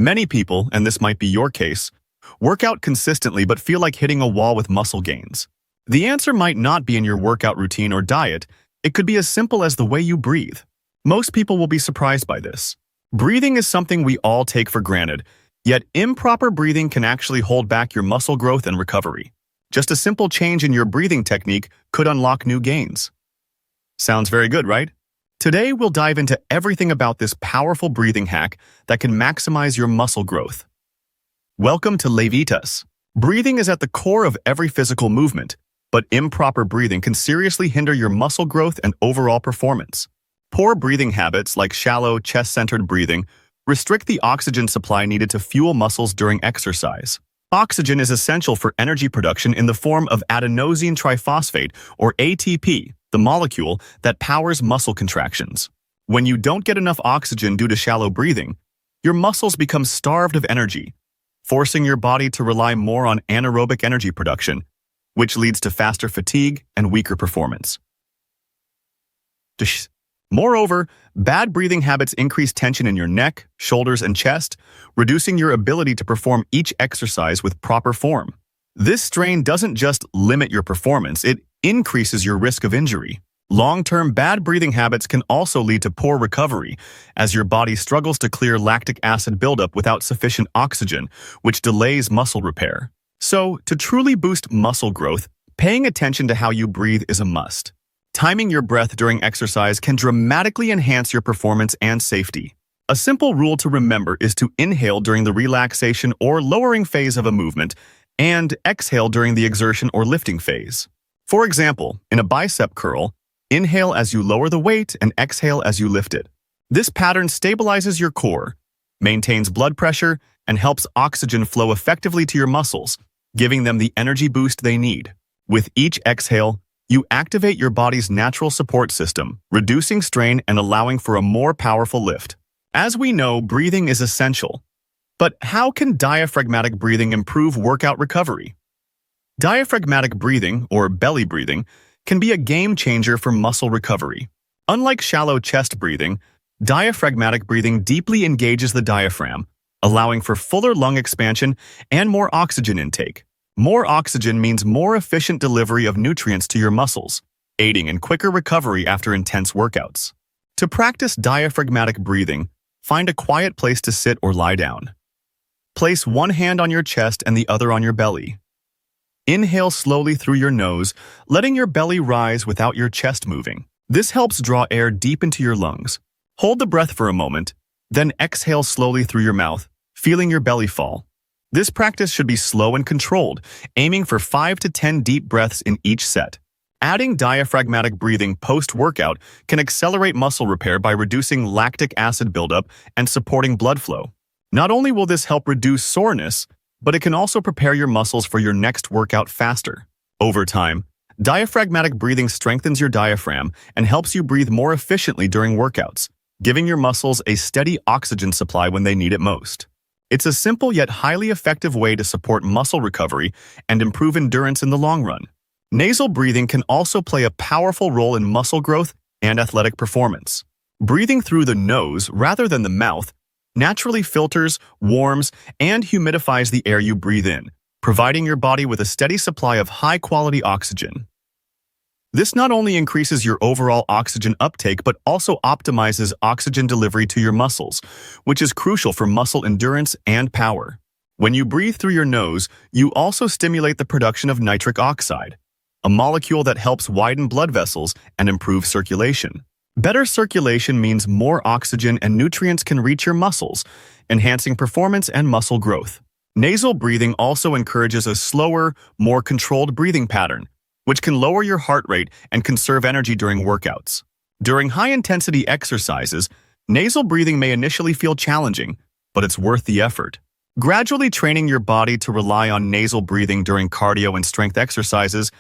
Many people, and this might be your case, work out consistently but feel like hitting a wall with muscle gains. The answer might not be in your workout routine or diet. It could be as simple as the way you breathe. Most people will be surprised by this. Breathing is something we all take for granted, yet improper breathing can actually hold back your muscle growth and recovery. Just a simple change in your breathing technique could unlock new gains. Sounds very good, right? Today, we'll dive into everything about this powerful breathing hack that can maximize your muscle growth. Welcome to Levitas. Breathing is at the core of every physical movement, but improper breathing can seriously hinder your muscle growth and overall performance. Poor breathing habits like shallow, chest-centered breathing restrict the oxygen supply needed to fuel muscles during exercise. Oxygen is essential for energy production in the form of adenosine triphosphate, or ATP, the molecule that powers muscle contractions. When you don't get enough oxygen due to shallow breathing, your muscles become starved of energy, forcing your body to rely more on anaerobic energy production, which leads to faster fatigue and weaker performance. Moreover, bad breathing habits increase tension in your neck, shoulders, and chest, reducing your ability to perform each exercise with proper form. This strain doesn't just limit your performance, it increases your risk of injury. Long-term bad breathing habits can also lead to poor recovery, as your body struggles to clear lactic acid buildup without sufficient oxygen, which delays muscle repair. So, to truly boost muscle growth, paying attention to how you breathe is a must. Timing your breath during exercise can dramatically enhance your performance and safety. A simple rule to remember is to inhale during the relaxation or lowering phase of a movement, and exhale during the exertion or lifting phase. For example, in a bicep curl, inhale as you lower the weight and exhale as you lift it. This pattern stabilizes your core, maintains blood pressure, and helps oxygen flow effectively to your muscles, giving them the energy boost they need. With each exhale, you activate your body's natural support system, reducing strain and allowing for a more powerful lift. As we know, breathing is essential. But how can diaphragmatic breathing improve workout recovery? Diaphragmatic breathing, or belly breathing, can be a game changer for muscle recovery. Unlike shallow chest breathing, diaphragmatic breathing deeply engages the diaphragm, allowing for fuller lung expansion and more oxygen intake. More oxygen means more efficient delivery of nutrients to your muscles, aiding in quicker recovery after intense workouts. To practice diaphragmatic breathing, find a quiet place to sit or lie down. Place one hand on your chest and the other on your belly. Inhale slowly through your nose, letting your belly rise without your chest moving. This helps draw air deep into your lungs. Hold the breath for a moment, then exhale slowly through your mouth, feeling your belly fall. This practice should be slow and controlled, aiming for 5 to 10 deep breaths in each set. Adding diaphragmatic breathing post-workout can accelerate muscle repair by reducing lactic acid buildup and supporting blood flow. Not only will this help reduce soreness, but it can also prepare your muscles for your next workout faster. Over time, diaphragmatic breathing strengthens your diaphragm and helps you breathe more efficiently during workouts, giving your muscles a steady oxygen supply when they need it most. It's a simple yet highly effective way to support muscle recovery and improve endurance in the long run. Nasal breathing can also play a powerful role in muscle growth and athletic performance. Breathing through the nose rather than the mouth naturally filters, warms, and humidifies the air you breathe in, providing your body with a steady supply of high-quality oxygen. This not only increases your overall oxygen uptake but also optimizes oxygen delivery to your muscles, which is crucial for muscle endurance and power. When you breathe through your nose, you also stimulate the production of nitric oxide, a molecule that helps widen blood vessels and improve circulation. Better circulation means more oxygen and nutrients can reach your muscles, enhancing performance and muscle growth. Nasal breathing also encourages a slower, more controlled breathing pattern, which can lower your heart rate and conserve energy during workouts. During high-intensity exercises, nasal breathing may initially feel challenging, but it's worth the effort. Gradually training your body to rely on nasal breathing during cardio and strength exercises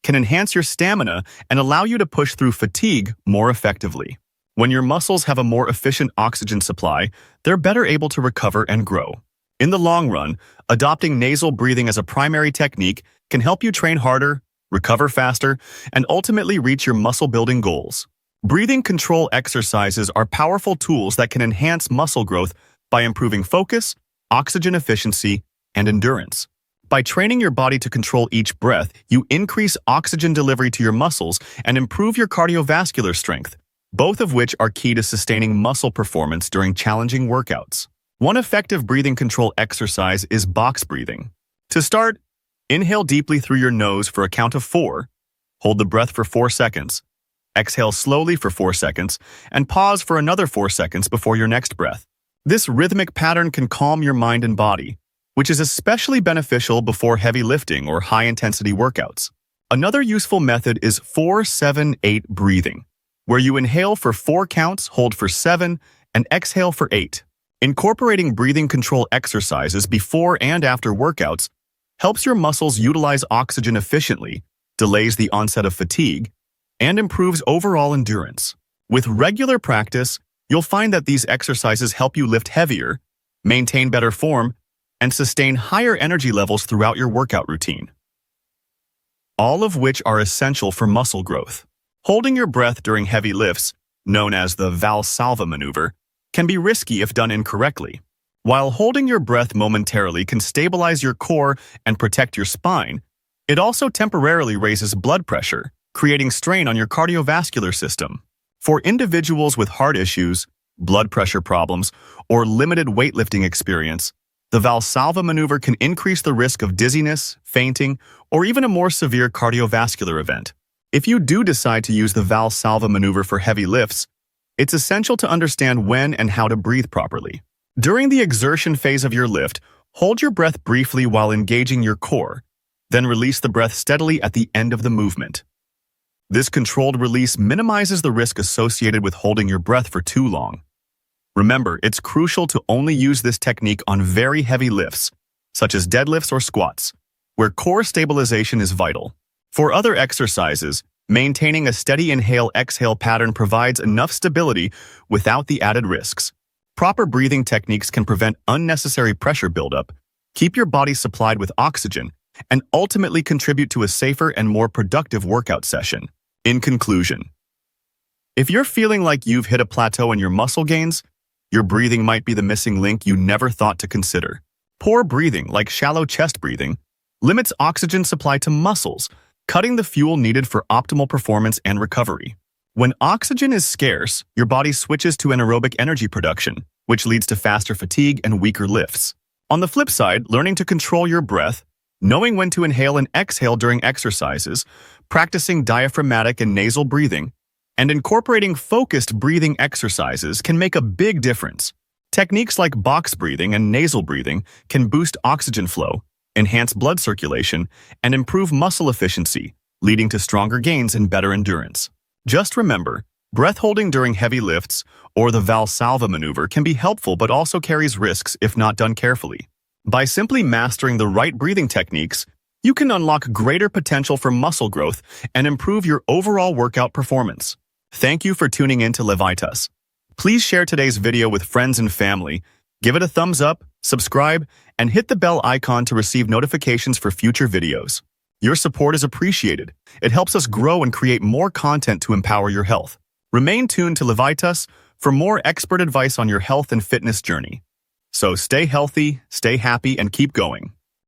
can enhance your stamina and allow you to push through fatigue more effectively. When your muscles have a more efficient oxygen supply, they're better able to recover and grow. In the long run, adopting nasal breathing as a primary technique can help you train harder, recover faster, and ultimately reach your muscle-building goals. Breathing control exercises are powerful tools that can enhance muscle growth by improving focus, oxygen efficiency, and endurance. By training your body to control each breath, you increase oxygen delivery to your muscles and improve your cardiovascular strength, both of which are key to sustaining muscle performance during challenging workouts. One effective breathing control exercise is box breathing. To start, inhale deeply through your nose for a count of 4, hold the breath for 4 seconds, exhale slowly for 4 seconds, and pause for another 4 seconds before your next breath. This rhythmic pattern can calm your mind and body, which is especially beneficial before heavy lifting or high-intensity workouts. Another useful method is 4-7-8 breathing, where you inhale for 4 counts, hold for 7, and exhale for 8. Incorporating breathing control exercises before and after workouts helps your muscles utilize oxygen efficiently, delays the onset of fatigue, and improves overall endurance. With regular practice, you'll find that these exercises help you lift heavier, maintain better form, and sustain higher energy levels throughout your workout routine, all of which are essential for muscle growth. Holding your breath during heavy lifts, known as the Valsalva maneuver, can be risky if done incorrectly. While holding your breath momentarily can stabilize your core and protect your spine, it also temporarily raises blood pressure, creating strain on your cardiovascular system. For individuals with heart issues, blood pressure problems, or limited weightlifting experience, the Valsalva maneuver can increase the risk of dizziness, fainting, or even a more severe cardiovascular event. If you do decide to use the Valsalva maneuver for heavy lifts, it's essential to understand when and how to breathe properly. During the exertion phase of your lift, hold your breath briefly while engaging your core, then release the breath steadily at the end of the movement. This controlled release minimizes the risk associated with holding your breath for too long. Remember, it's crucial to only use this technique on very heavy lifts, such as deadlifts or squats, where core stabilization is vital. For other exercises, maintaining a steady inhale-exhale pattern provides enough stability without the added risks. Proper breathing techniques can prevent unnecessary pressure buildup, keep your body supplied with oxygen, and ultimately contribute to a safer and more productive workout session. In conclusion, if you're feeling like you've hit a plateau in your muscle gains, your breathing might be the missing link you never thought to consider. Poor breathing, like shallow chest breathing, limits oxygen supply to muscles, cutting the fuel needed for optimal performance and recovery. When oxygen is scarce, your body switches to anaerobic energy production, which leads to faster fatigue and weaker lifts. On the flip side, learning to control your breath, knowing when to inhale and exhale during exercises, practicing diaphragmatic and nasal breathing, and incorporating focused breathing exercises can make a big difference. Techniques like box breathing and nasal breathing can boost oxygen flow, enhance blood circulation, and improve muscle efficiency, leading to stronger gains and better endurance. Just remember, breath holding during heavy lifts or the Valsalva maneuver can be helpful but also carries risks if not done carefully. By simply mastering the right breathing techniques, you can unlock greater potential for muscle growth and improve your overall workout performance. Thank you for tuning in to Levitas. Please share today's video with friends and family, give it a thumbs up, subscribe, and hit the bell icon to receive notifications for future videos. Your support is appreciated. It helps us grow and create more content to empower your health. Remain tuned to Levitas for more expert advice on your health and fitness journey. So stay healthy, stay happy, and keep going.